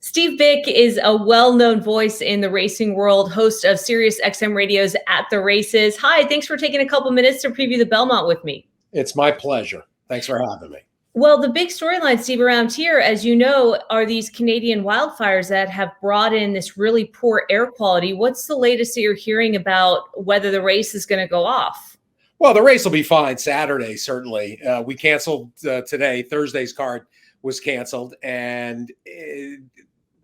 Steve Bick is a well-known voice in the racing world, host of Sirius XM Radio's At the Races. Hi, thanks for taking a couple minutes to preview the Belmont with me. It's my pleasure. Thanks for having me. Well, the big storyline, Steve, around here, as you know, are these Canadian wildfires that have brought in this really poor air quality. What's the latest that you're hearing about whether the race is going to go off? Well, the race will be fine Saturday, certainly. We canceled today. Thursday's card was canceled. And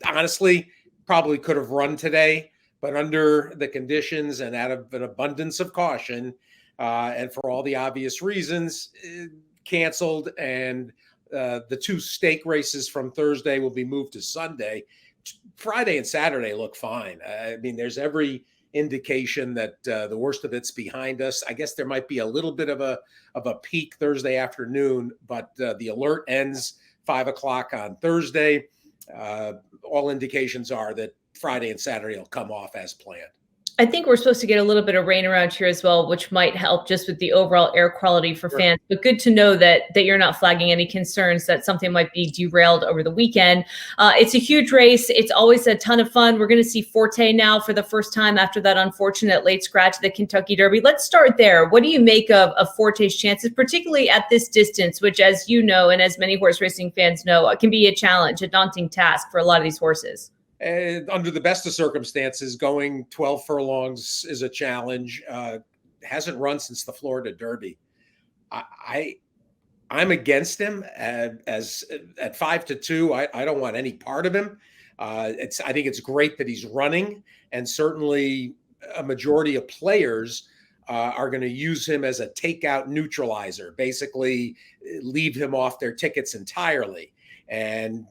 honestly, probably could have run today. But under the conditions and out of an abundance of caution, and for all the obvious reasons, canceled, and the two stake races from Thursday will be moved to Sunday. Friday and Saturday look fine. I mean, there's every indication that the worst of it's behind us. I guess there might be a little bit of a peak Thursday afternoon, but the alert ends 5 o'clock on Thursday. All indications are that Friday and Saturday will come off as planned. I think we're supposed to get a little bit of rain around here as well, which might help just with the overall air quality for fans. But good to know that you're not flagging any concerns that something might be derailed over the weekend. It's a huge race. It's always a ton of fun. We're going to see Forte now for the first time after that unfortunate late scratch at the Kentucky Derby. Let's start there. What do you make of Forte's chances, particularly at this distance, which, as you know, and as many horse racing fans know, can be a challenge, a daunting task for a lot of these horses? Under the best of circumstances, going 12 furlongs is a challenge. Hasn't run since the Florida Derby. I'm against him as at 5-2. I don't want any part of him. I think it's great that he's running, and certainly a majority of players are going to use him as a takeout neutralizer, basically leave him off their tickets entirely. And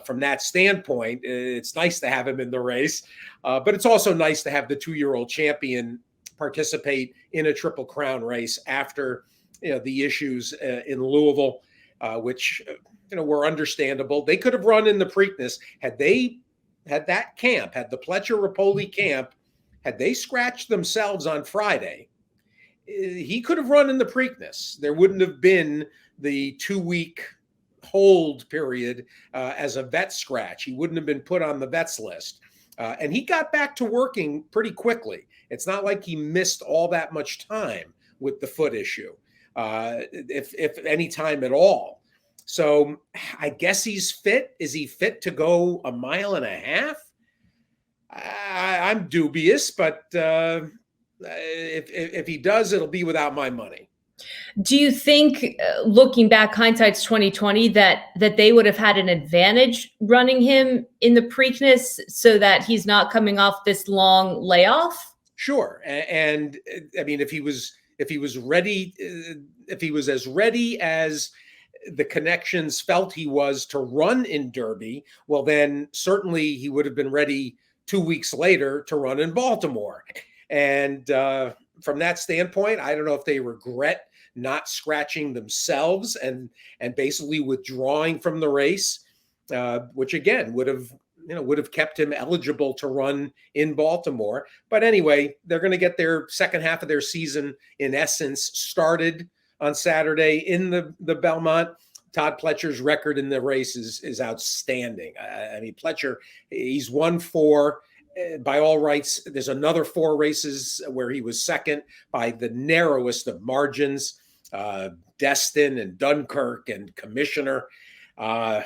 from that standpoint, it's nice to have him in the race, but it's also nice to have the 2-year-old champion participate in a Triple Crown race after the issues in Louisville, which were understandable. They could have run in the Preakness had they had that camp, had the Pletcher-Rapoli camp, had they scratched themselves on Friday. He could have run in the Preakness. There wouldn't have been the 2-week hold period as a vet scratch. He wouldn't have been put on the vets list. And he got back to working pretty quickly. It's not like he missed all that much time with the foot issue, if any time at all. So I guess he's fit. Is he fit to go 1.5 miles? I'm dubious, but if he does, it'll be without my money. Do you think, looking back, hindsight's 2020, that they would have had an advantage running him in the Preakness so that he's not coming off this long layoff? Sure, and I mean, if he was ready, if he was as ready as the connections felt he was to run in Derby, well, then certainly he would have been ready 2 weeks later to run in Baltimore. And from that standpoint, I don't know if they regret not scratching themselves and basically withdrawing from the race, which again would have kept him eligible to run in Baltimore. But anyway, they're going to get their second half of their season, in essence, started on Saturday in the Belmont. Todd Pletcher's record in the race is outstanding. I mean, Pletcher, he's won 4. By all rights, there's another 4 races where he was second by the narrowest of margins. Destin and Dunkirk and Commissioner. I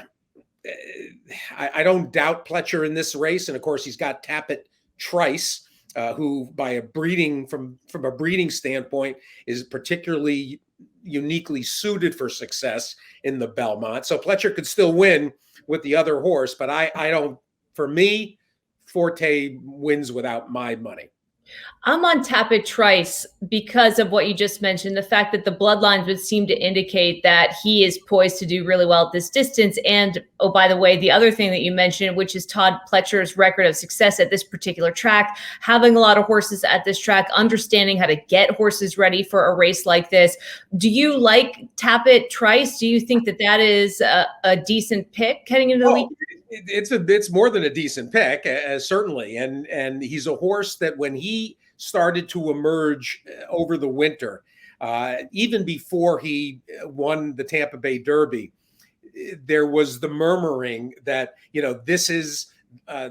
don't doubt Pletcher in this race, and of course he's got Tappet Trice, who, from a breeding standpoint, is particularly uniquely suited for success in the Belmont. So Pletcher could still win with the other horse, but I don't. For me, Forte wins without my money. I'm on Tappet Trice because of what you just mentioned, the fact that the bloodlines would seem to indicate that he is poised to do really well at this distance. And, oh, by the way, the other thing that you mentioned, which is Todd Pletcher's record of success at this particular track, having a lot of horses at this track, understanding how to get horses ready for a race like this. Do you like Tappet Trice? Do you think that is a decent pick heading into the weekend? It's more than a decent pick, certainly, and he's a horse that when he started to emerge over the winter, even before he won the Tampa Bay Derby, there was the murmuring that, this is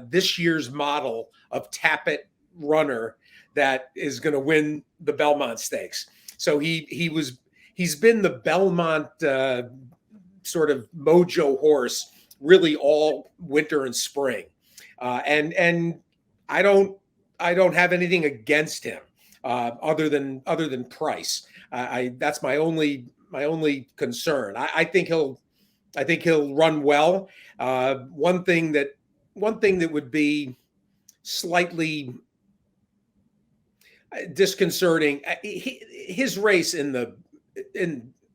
this year's model of Tappet runner that is going to win the Belmont Stakes. So he's been the Belmont sort of mojo horse really all winter and spring, and I don't have anything against him other than price. That's my only concern. I think he'll run well. One thing that would be slightly disconcerting, his race in the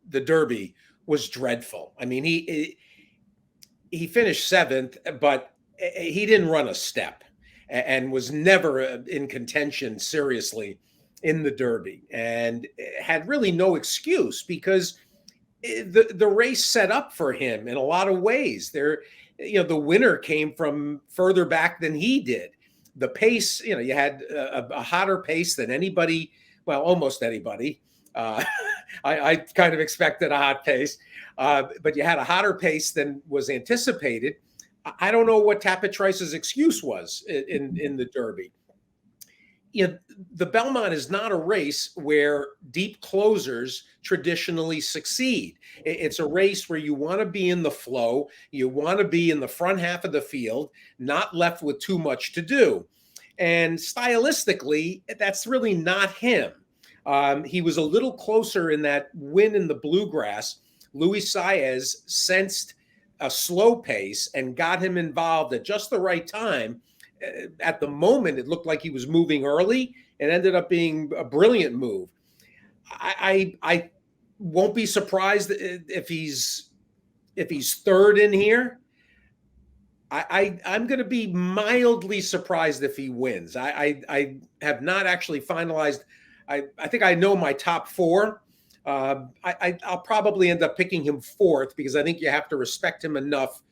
Derby was dreadful. I mean, he finished 7th, but he didn't run a step and was never in contention seriously in the Derby, and had really no excuse because the race set up for him in a lot of ways. The winner came from further back than he did. The pace, you had a hotter pace than anybody, well, almost anybody. I kind of expected a hot pace, but you had a hotter pace than was anticipated. I don't know what Tappet Trice's excuse was in the Derby. The Belmont is not a race where deep closers traditionally succeed. It's a race where you want to be in the flow. You want to be in the front half of the field, not left with too much to do. And stylistically, that's really not him. He was a little closer in that win in the Bluegrass. Luis Saez sensed a slow pace and got him involved at just the right time. At the moment, it looked like he was moving early. It ended up being a brilliant move. I won't be surprised if he's third in here. I'm going to be mildly surprised if he wins. I have not actually finalized. I think I know my top 4. I'll probably end up picking him 4th because I think you have to respect him enough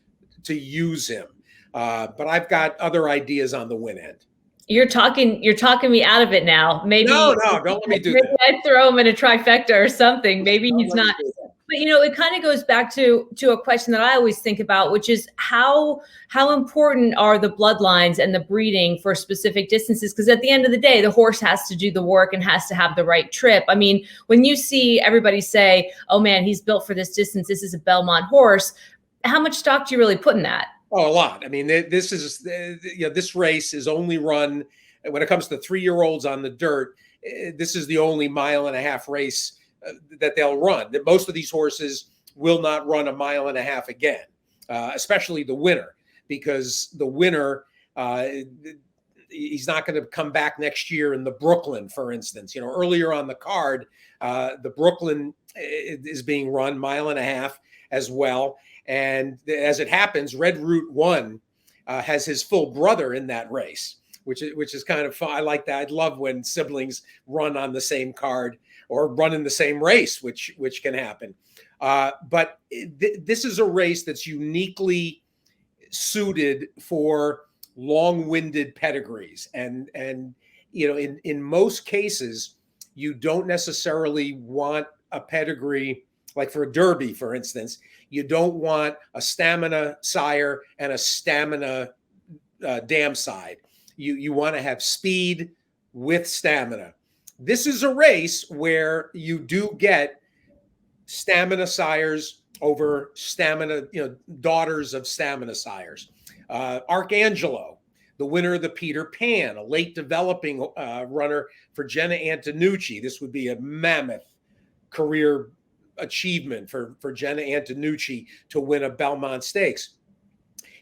to use him. But I've got other ideas on the win end. You're talking me out of it now. Maybe no, don't let me do maybe that. I'd throw him in a trifecta or something. Maybe he's not. But it kind of goes back to a question that I always think about, which is how important are the bloodlines and the breeding for specific distances? Because at the end of the day, the horse has to do the work and has to have the right trip. I mean, when you see everybody say, "Oh man, he's built for this distance. This is a Belmont horse," how much stock do you really put in that? Oh, a lot. I mean, this race is only run when it comes to 3-year-olds on the dirt. This is the only 1.5-mile race that they'll run. That most of these horses will not run 1.5 miles again, especially the winner, because the winner, he's not going to come back next year in the Brooklyn, for instance. Earlier on the card, the Brooklyn is being run 1.5 miles as well. And as it happens, Red Route 1 has his full brother in that race, which is kind of fun. I like that. I love when siblings run on the same card or run in the same race, which can happen. But this is a race that's uniquely suited for long-winded pedigrees. And in most cases, you don't necessarily want a pedigree, like for a Derby, for instance. You don't want a stamina sire and a stamina dam side. You want to have speed with stamina. This is a race where you do get stamina sires over stamina, daughters of stamina sires. Arcangelo, the winner of the Peter Pan, a late developing runner for Jenna Antonucci. This would be a mammoth career achievement for Jenna Antonucci to win a Belmont Stakes.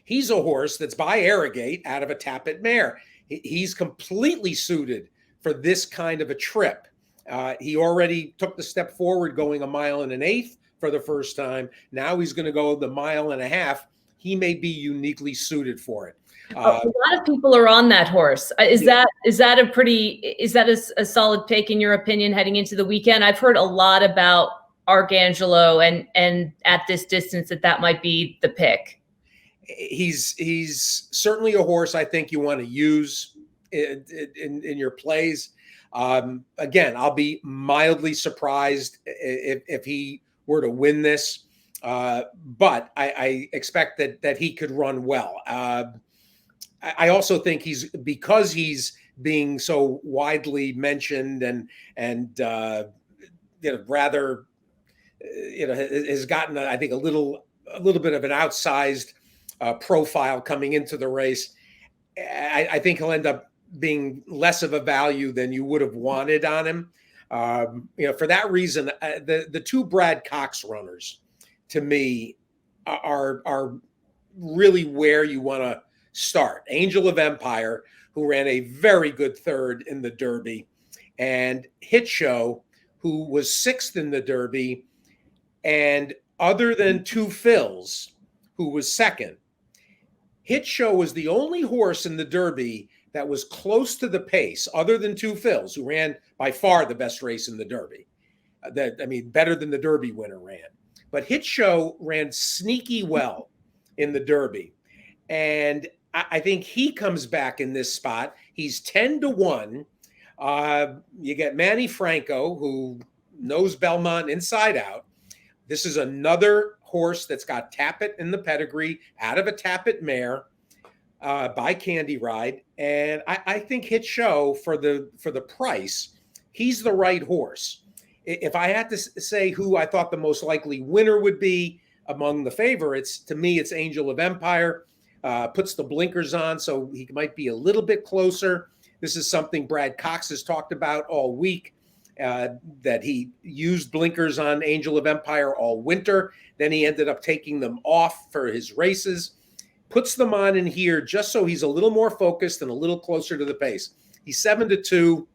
He's a horse that's by Arrogate out of a Tappet mare. He's completely suited for this kind of a trip. He already took the step forward going 1 1/8 miles for the first time. Now he's going to go the 1.5 miles. He may be uniquely suited for it. A lot of people are on that horse. Is that a solid pick in your opinion heading into the weekend? I've heard a lot about Arcangelo and at this distance that might be the pick. He's certainly a horse I think you want to use in your plays. Again, I'll be mildly surprised if he were to win this. But I expect that he could run well. I also think because he's being so widely mentioned and rather has gotten I think a little bit of an outsized profile coming into the race. I think he'll end up being less of a value than you would have wanted on him. For that reason, the two Brad Cox runners to me are really where you want to start. Angel of Empire, who ran a very good third in the Derby, and Hit Show, who was sixth in the Derby, and other than Two Phils, who was second, Hit Show was the only horse in the Derby that was close to the pace, other than Two Phils, who ran by far the best race in the Derby. Better than the Derby winner ran. But Hit Show ran sneaky well in the Derby. And I think he comes back in this spot. He's 10-1. You get Manny Franco, who knows Belmont inside out. This is another horse that's got Tappet in the pedigree, out of a Tappet mare by Candy Ride. And I think Hit Show, for the price, he's the right horse. If I had to say who I thought the most likely winner would be among the favorites, to me, it's Angel of Empire. Puts the blinkers on, so he might be a little bit closer. This is something Brad Cox has talked about all week, that he used blinkers on Angel of Empire all winter. Then he ended up taking them off for his races. Puts them on in here just so he's a little more focused and a little closer to the pace. He's 7-2.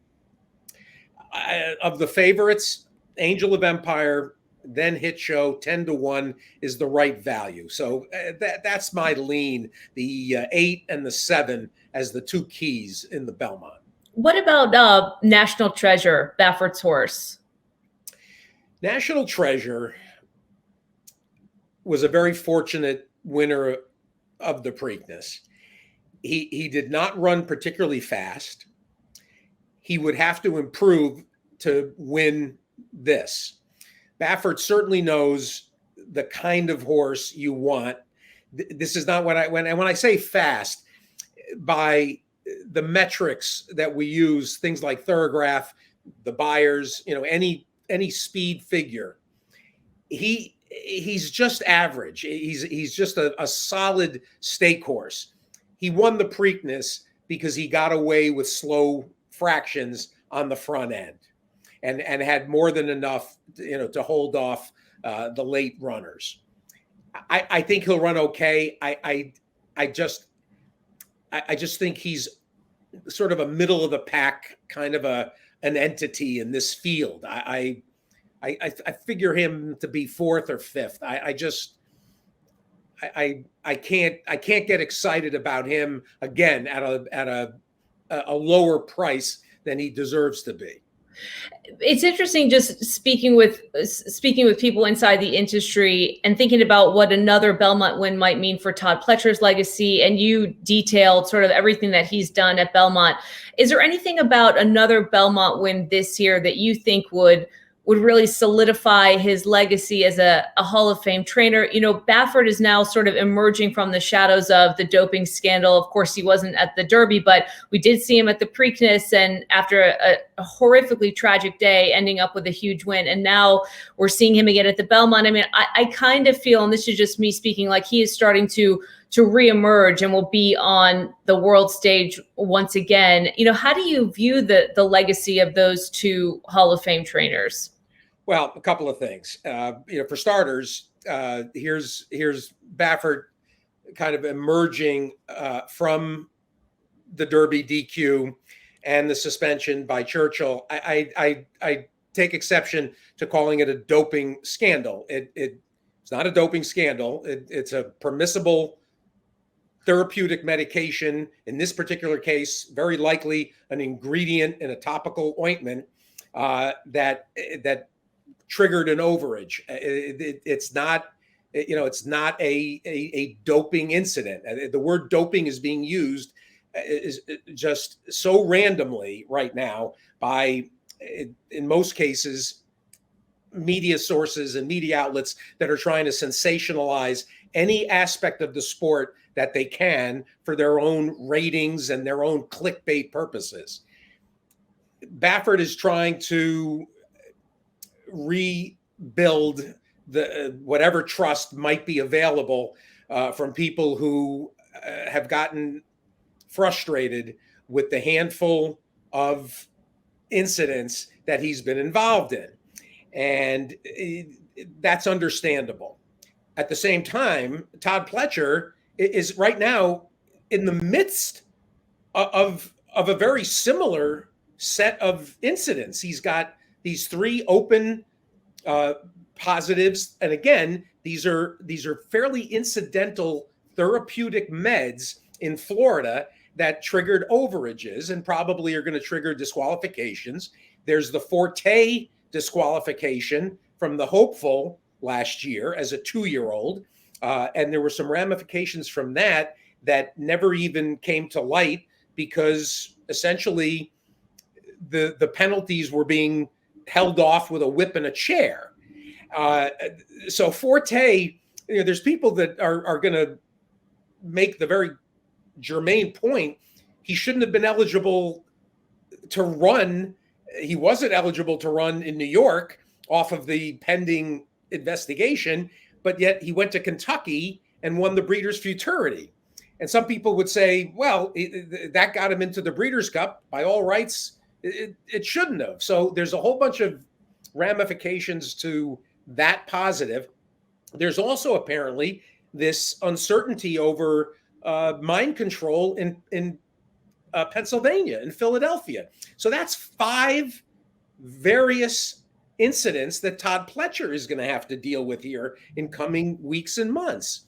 Of the favorites, Angel of Empire, then Hit Show, 10-1 is the right value. So that's my lean, the 8 and the 7 as the two keys in the Belmont. What about National Treasure, Baffert's horse? National Treasure was a very fortunate winner of the Preakness. He did not run particularly fast. He would have to improve to win this. Baffert certainly knows the kind of horse you want. This is not when I say fast, by the metrics that we use, things like Thorograph, the buyers, any speed figure. He's just average. He's just a solid stake horse. He won the Preakness because he got away with slow fractions on the front end, and had more than enough, to hold off the late runners. I think he'll run okay. I just think he's sort of a middle of the pack kind of an entity in this field. I figure him to be fourth or fifth. I can't get excited about him again at a lower price than he deserves to be. It's interesting just speaking with people inside the industry and thinking about what another Belmont win might mean for Todd Pletcher's legacy. And you detailed sort of everything that he's done at Belmont. Is there anything about another Belmont win this year that you think would really solidify his legacy as a Hall of Fame trainer? Baffert is now sort of emerging from the shadows of the doping scandal. Of course, he wasn't at the Derby, but we did see him at the Preakness, and after a horrifically tragic day, ending up with a huge win. And now we're seeing him again at the Belmont. I kind of feel, and this is just me speaking, like he is starting to reemerge and will be on the world stage once again. How do you view the legacy of those two Hall of Fame trainers? Well, a couple of things. For starters, here's Baffert kind of emerging from the Derby DQ and the suspension by Churchill. I take exception to calling it a doping scandal. It's not a doping scandal. It's a permissible therapeutic medication. In this particular case, very likely an ingredient in a topical ointment that triggered an overage. It's not a doping incident. The word doping is being used is just so randomly right now by, in most cases, media sources and media outlets that are trying to sensationalize any aspect of the sport that they can for their own ratings and their own clickbait purposes. Baffert is trying to rebuild the whatever trust might be available from people who have gotten frustrated with the handful of incidents that he's been involved in. And that's understandable. At the same time, Todd Pletcher is right now in the midst of a very similar set of incidents. He's got these 3 open positives, and again, these are fairly incidental therapeutic meds in Florida that triggered overages and probably are going to trigger disqualifications. There's the Forte disqualification from the Hopeful last year as a 2-year-old. And there were some ramifications from that never even came to light because essentially the penalties were being held off with a whip and a chair. So Forte, there's people that are going to make the very germane point. He shouldn't have been eligible to run. He wasn't eligible to run in New York off of the pending investigation, but yet he went to Kentucky and won the Breeders' Futurity. And some people would say, well, that got him into the Breeders' Cup. By all rights, it shouldn't have. So there's a whole bunch of ramifications to that positive. There's also apparently this uncertainty over mind control in Pennsylvania, in Philadelphia. So that's 5 various incidents that Todd Pletcher is going to have to deal with here in coming weeks and months.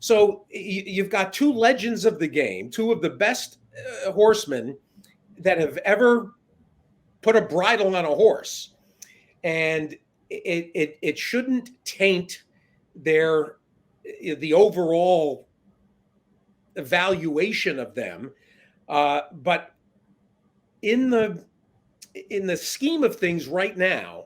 So you've got 2 legends of the game, 2 of the best horsemen that have ever put a bridle on a horse. And it shouldn't taint the overall evaluation of them. But in the scheme of things right now,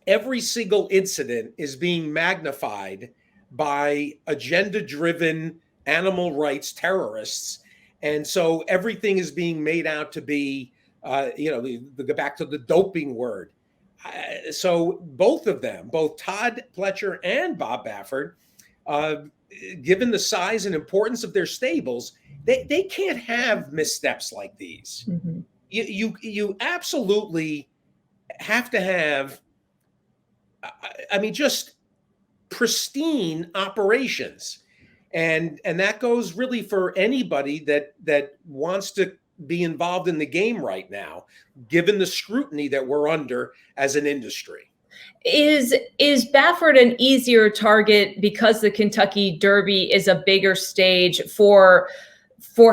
every single incident is being magnified by agenda-driven animal rights terrorists. And so everything is being made out to be, go back to the doping word. So both of them, both Todd Pletcher and Bob Baffert, given the size and importance of their stables, they can't have missteps like these. Mm-hmm. You absolutely have to have, just pristine operations. And that goes really for anybody that wants to be involved in the game right now, given the scrutiny that we're under as an industry. Is Baffert an easier target because the Kentucky Derby is a bigger stage for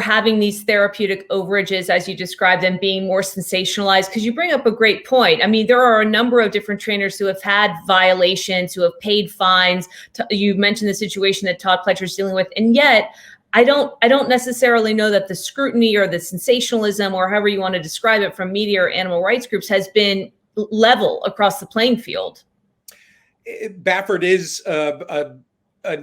having these therapeutic overages, as you described them, being more sensationalized? Because you bring up a great point. I mean, there are a number of different trainers who have had violations, who have paid fines. You mentioned the situation that Todd Pletcher is dealing with, and yet I don't necessarily know that the scrutiny or the sensationalism, or however you want to describe it, from media or animal rights groups has been level across the playing field. Baffert is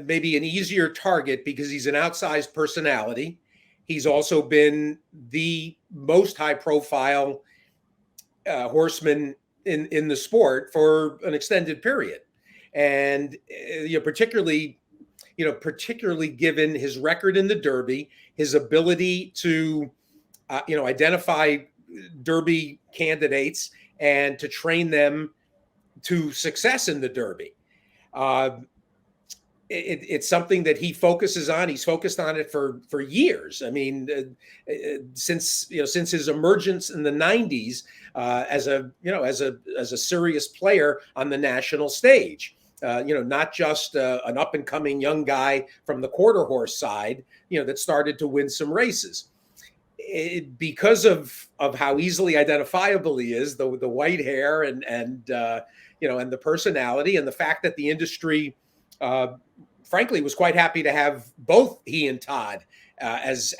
maybe an easier target because he's an outsized personality. He's also been the most high-profile horseman in the sport for an extended period, and particularly given his record in the Derby, his ability to identify Derby candidates and to train them to success in the Derby. It's something that he focuses on. He's focused on it for years. I mean, since his emergence in the 90s as a serious player on the national stage. Not just an up and coming young guy from the quarter horse side, that started to win some races. Because of how easily identifiable he is, the white hair and the personality, and the fact that the industry, frankly, was quite happy to have both he and Todd as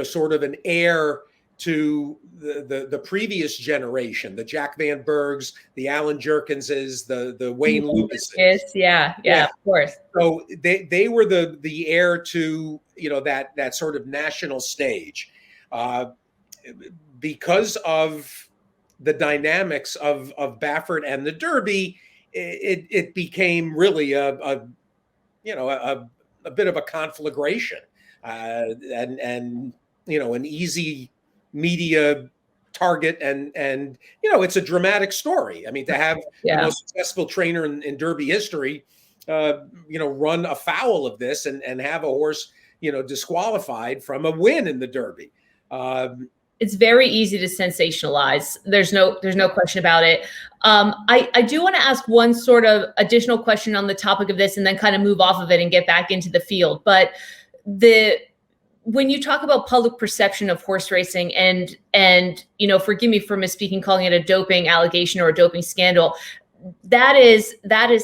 sort of an heir to the previous generation, the Jack Van Bergs, the Alan Jerkinses, the Wayne Lucases. Yeah, of course. So they were the heir to, that sort of national stage, because of the dynamics of Baffert and the Derby. It became really a bit of a conflagration, and an easy media target, and it's a dramatic story. I mean, to have the most successful trainer in Derby history, run afoul of this and have a horse, disqualified from a win in the Derby. It's very easy to sensationalize. There's no question about it. I do want to ask one sort of additional question on the topic of this, and then kind of move off of it and get back into the field. But when you talk about public perception of horse racing, and forgive me for misspeaking, calling it a doping allegation or a doping scandal, that is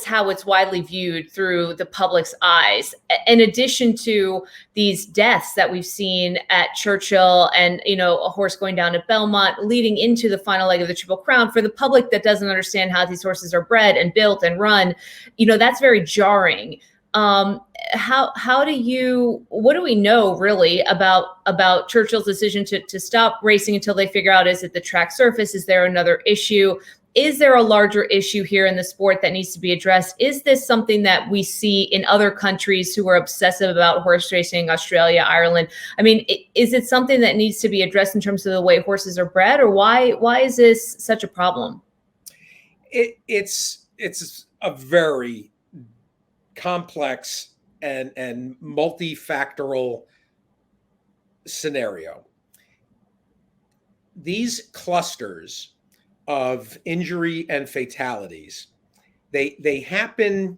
how it's widely viewed through the public's eyes. In addition to these deaths that we've seen at Churchill, and a horse going down at Belmont, leading into the final leg of the Triple Crown, for the public that doesn't understand how these horses are bred and built and run, that's very jarring. What do we know really about Churchill's decision to stop racing until they figure out, is it the track surface? Is there another issue? Is there a larger issue here in the sport that needs to be addressed? Is this something that we see in other countries who are obsessive about horse racing, Australia, Ireland? I mean, is it something that needs to be addressed in terms of the way horses are bred, or why is this such a problem? It's a very complex and multifactorial scenario. These clusters of injury and fatalities, they happen,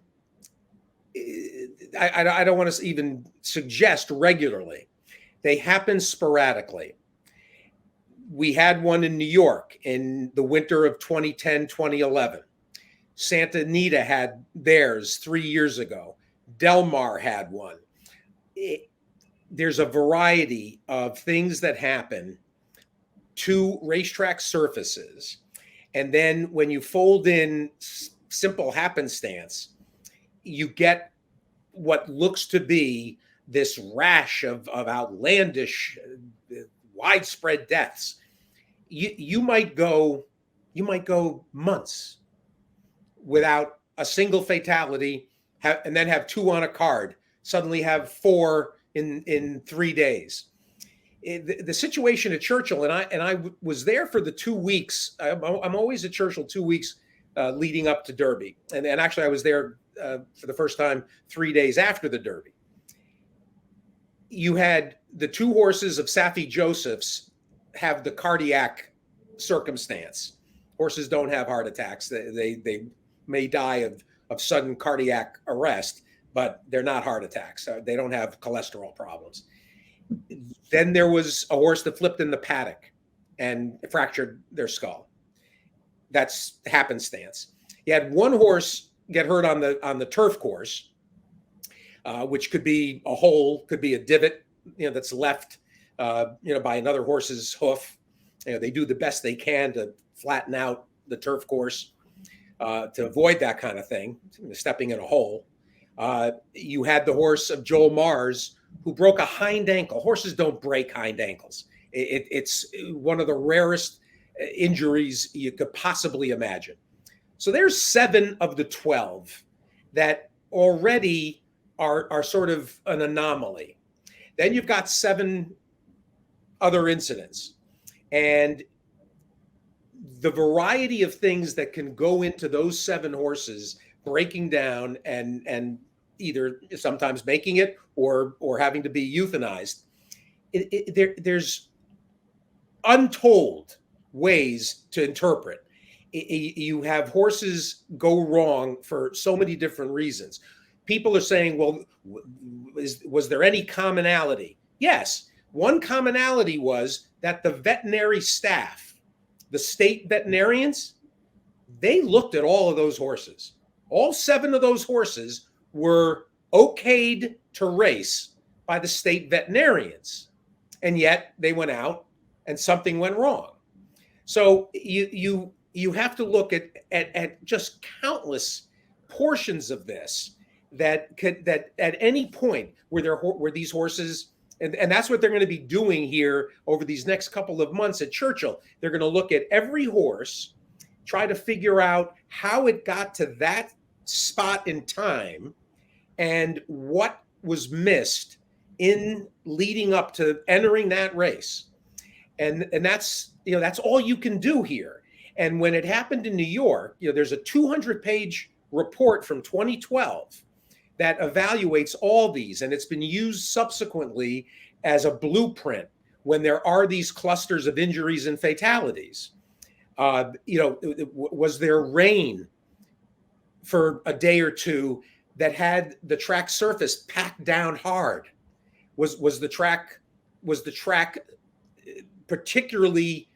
I don't want to even suggest regularly. They happen sporadically. We had one in New York in the winter of 2010, 2011. Santa Anita had theirs 3 years ago. Del Mar had one. There's a variety of things that happen to racetrack surfaces. And then when you fold in simple happenstance, you get what looks to be this rash of outlandish, widespread deaths. You might go months without a single fatality, and then have 2 on a card, suddenly have 4 in 3 days. The situation at Churchill, and I was there for the 2 weeks. I'm always at Churchill 2 weeks leading up to Derby, and actually I was there for the first time 3 days after the Derby. You had the 2 horses of Safi Joseph's have the cardiac circumstance. Horses don't have heart attacks. They may die of sudden cardiac arrest, but they're not heart attacks. They don't have cholesterol problems. Then there was a horse that flipped in the paddock and fractured their skull. That's happenstance. You had one horse get hurt on the turf course, which could be a hole, could be a divot, that's left, by another horse's hoof. They do the best they can to flatten out the turf course to avoid that kind of thing, stepping in a hole. You had the horse of Joel Mars, who broke a hind ankle. Horses don't break hind ankles. It's one of the rarest injuries you could possibly imagine. So there's 7 of the 12 that already are sort of an anomaly. Then you've got 7 other incidents. And the variety of things that can go into those 7 horses breaking down and either sometimes making it or having to be euthanized. There's untold ways to interpret. You have horses go wrong for so many different reasons. People are saying, well, was there any commonality? Yes. One commonality was that the veterinary staff, the state veterinarians, they looked at all of those horses. All 7 of those horses were okayed to race by the state veterinarians. And yet they went out and something went wrong. So you have to look at just countless portions of this that at any point where these horses, and that's what they're going to be doing here over these next couple of months at Churchill. They're going to look at every horse, try to figure out how it got to that spot in time and what was missed in leading up to entering that race. And that's, that's all you can do here. And when it happened in New York, there's a 200-page report from 2012 that evaluates all these, and it's been used subsequently as a blueprint when there are these clusters of injuries and fatalities. Was there rain for a day or two that had the track surface packed down hard? Was the track particularly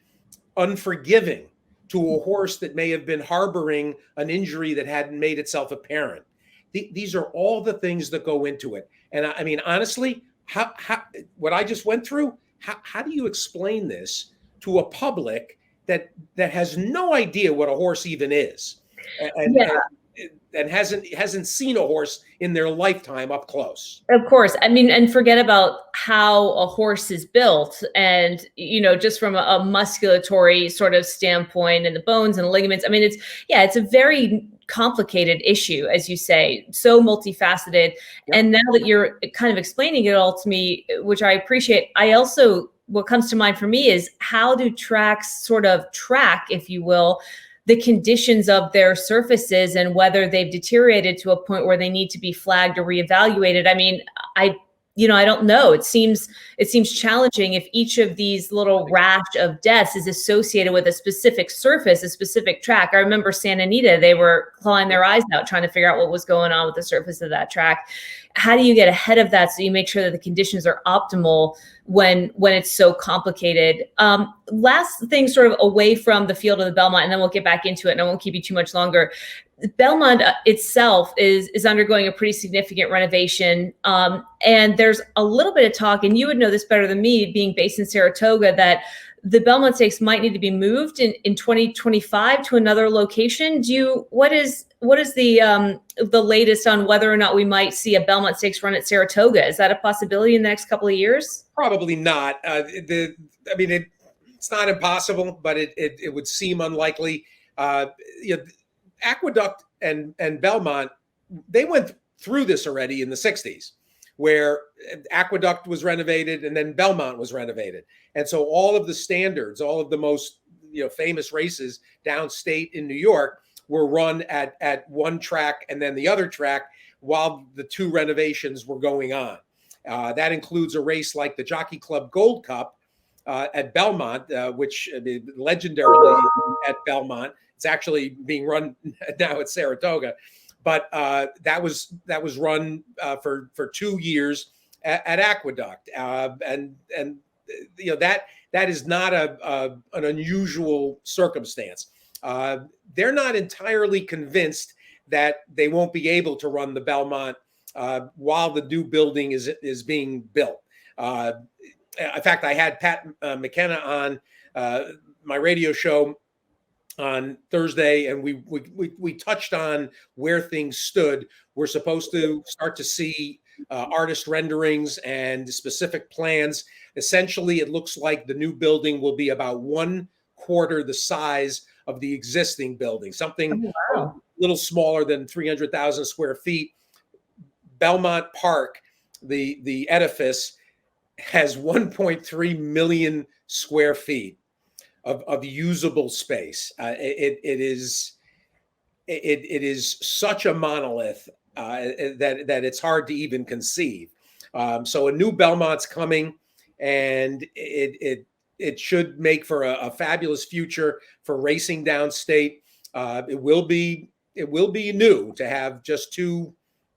unforgiving to a horse that may have been harboring an injury that hadn't made itself apparent? These are all the things that go into it. And I mean, honestly, how what I just went through, how do you explain this to a public that has no idea what a horse even is, and hasn't seen a horse in their lifetime up close? Of course. I mean, and forget about how a horse is built, and just from a musculatory sort of standpoint, and the bones and ligaments. I mean, it's a very complicated issue, as you say, so multifaceted. Yep. And now that you're kind of explaining it all to me, which I appreciate, what comes to mind for me is, how do tracks sort of track, if you will, the conditions of their surfaces and whether they've deteriorated to a point where they need to be flagged or reevaluated? I mean, I don't know. It seems challenging if each of these little rash of deaths is associated with a specific surface, a specific track. I remember Santa Anita, they were clawing their eyes out trying to figure out what was going on with the surface of that track. How do you get ahead of that so you make sure that the conditions are optimal when it's so complicated? Last thing, sort of away from the field of the Belmont, and then we'll get back into it, and I won't keep you too much longer. Belmont itself is undergoing a pretty significant renovation. And there's a little bit of talk, and you would know this better than me, being based in Saratoga, that the Belmont Stakes might need to be moved in 2025 to another location. What is the latest on whether or not we might see a Belmont Stakes run at Saratoga? Is that a possibility in the next couple of years? Probably not. It's not impossible, but it would seem unlikely. Aqueduct and Belmont, they went through this already in the 60s, where Aqueduct was renovated and then Belmont was renovated. And so all of the standards, all of the most famous races downstate in New York were run at one track and then the other track while the two renovations were going on. That includes a race like the Jockey Club Gold Cup at Belmont, which legendarily at Belmont. It's actually being run now at Saratoga, but that was run for 2 years at Aqueduct, and that is not an unusual circumstance. They're not entirely convinced that they won't be able to run the Belmont while the new building is being built. In fact, I had Pat McKenna on my radio show on Thursday, and we touched on where things stood. We're supposed to start to see artist renderings and specific plans. Essentially, it looks like the new building will be about 1/4 the size of the existing building, something a little smaller than 300,000 square feet. Belmont Park, the edifice, has 1.3 million square feet of usable space. It is such a monolith that it's hard to even conceive. So a new Belmont's coming, and it should make for a fabulous future for racing downstate. It will be new to have just two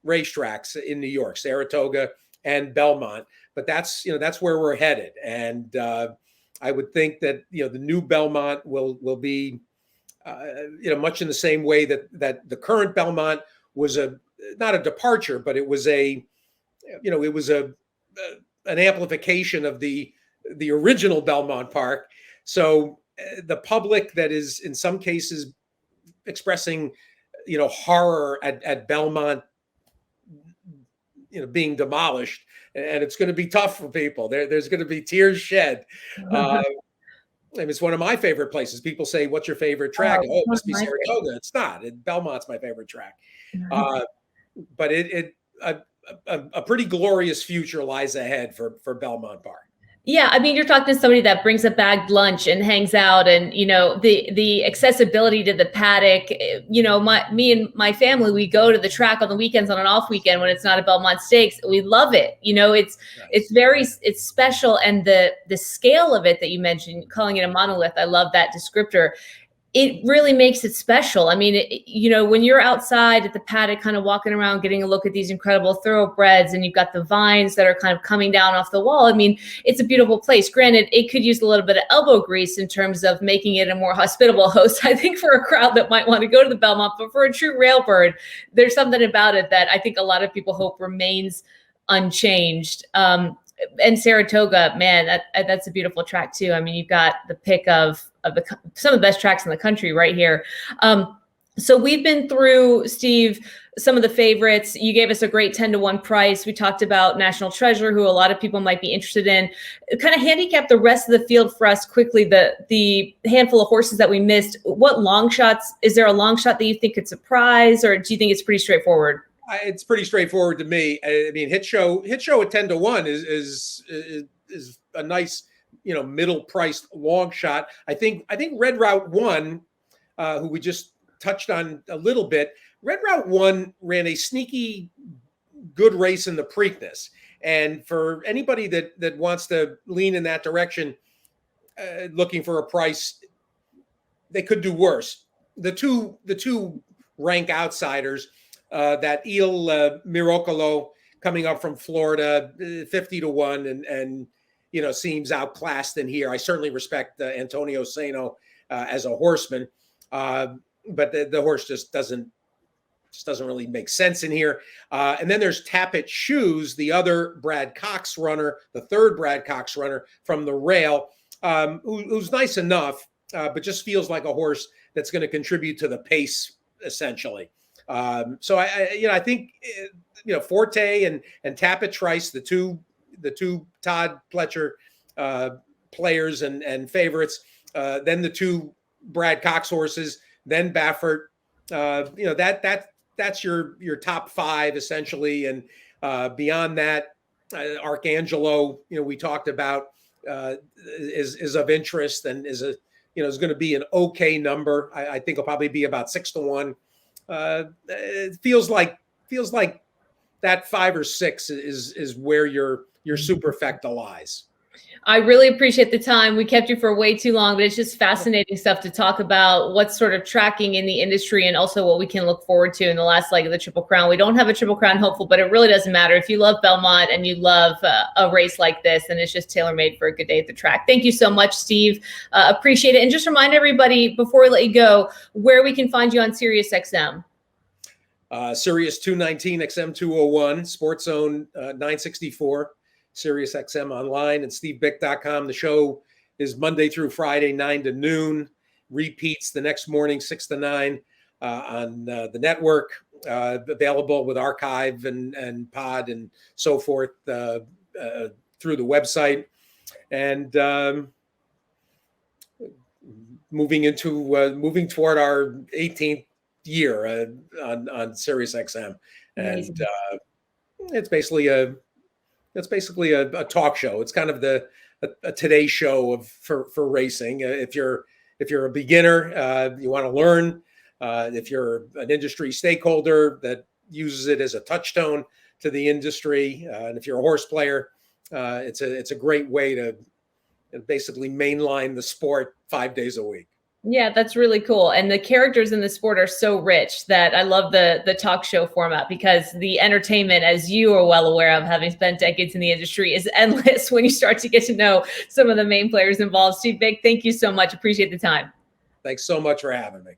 racetracks in New York, Saratoga and Belmont. But that's where we're headed, and I would think that the new Belmont will be much in the same way that the current Belmont was not a departure, but it was an amplification of the the original Belmont Park. So the public that is in some cases expressing, horror at Belmont, being demolished, and it's going to be tough for people. There's going to be tears shed. And it's one of my favorite places. People say, "What's your favorite track?" Oh, it must be Saratoga. It's not. Belmont's my favorite track. But a pretty glorious future lies ahead for Belmont Park. Yeah, I mean, you're talking to somebody that brings a bagged lunch and hangs out, and the accessibility to the paddock. Me and my family, we go to the track on the weekends on an off weekend when it's not a Belmont Stakes. We love it. It's special, and the scale of it that you mentioned, calling it a monolith, I love that descriptor. It really makes it special. I mean, when you're outside at the paddock, kind of walking around, getting a look at these incredible thoroughbreds, and you've got the vines that are kind of coming down off the wall. I mean, it's a beautiful place. Granted, it could use a little bit of elbow grease in terms of making it a more hospitable host, I think, for a crowd that might want to go to the Belmont. But for a true railbird, there's something about it that I think a lot of people hope remains unchanged. And Saratoga, man, that's a beautiful track too. I mean, you've got the pick of some of the best tracks in the country right here. So we've been through, Steve, some of the favorites. You gave us a great 10-1 price. We talked about National Treasure, who a lot of people might be interested in. Kind of handicap the rest of the field for us quickly, the handful of horses that we missed. What long shots, is there a long shot that you think could surprise, or do you think it's pretty straightforward? It's pretty straightforward to me. I mean, hit show at 10-1 is a nice, middle priced long shot. I think Red Route 1, who we just touched on a little bit, Red Route 1 ran a sneaky good race in the Preakness. And for anybody that wants to lean in that direction, looking for a price, they could do worse. The two rank outsiders, that Il Miracolo coming up from Florida, 50-1, and seems outclassed in here. I certainly respect Antonio Sano as a horseman, but the horse just doesn't really make sense in here. And then there's Tappet Shoes, the other Brad Cox runner, the third Brad Cox runner from the rail, who's nice enough, but just feels like a horse that's going to contribute to the pace essentially. So I think Forte and Tappet Trice, the two Todd Pletcher players and favorites, then the two Brad Cox horses, then Baffert. That's your top five essentially, and beyond that, Arcangelo, we talked about, is of interest and is going to be an okay number. I think it'll probably be about 6-1. It feels like that 5 or 6 is where your superfecta lies. I really appreciate the time. We kept you for way too long, but it's just fascinating stuff to talk about what's sort of tracking in the industry and also what we can look forward to in the last leg of the Triple Crown. We don't have a Triple Crown hopeful, but it really doesn't matter. If you love Belmont and you love a race like this, then it's just tailor-made for a good day at the track. Thank you so much, Steve. Appreciate it. And just remind everybody before we let you go, where we can find you on Sirius XM. Sirius 219, XM 201, Sports Zone 964. Sirius XM online, and stevebick.com. The show is Monday through Friday, 9 to noon. Repeats the next morning, 6 to 9 on the network. Available with archive and pod and so forth through the website. And moving toward our 18th year on Sirius XM, and it's basically a talk show. It's kind of a Today Show for racing. If you're a beginner, you want to learn. If you're an industry stakeholder that uses it as a touchstone to the industry, and if you're a horse player, it's a great way to basically mainline the sport 5 days a week. Yeah, that's really cool. And the characters in the sport are so rich that I love the talk show format, because the entertainment, as you are well aware of, having spent decades in the industry, is endless when you start to get to know some of the main players involved. Steve Bick, thank you so much. Appreciate the time. Thanks so much for having me.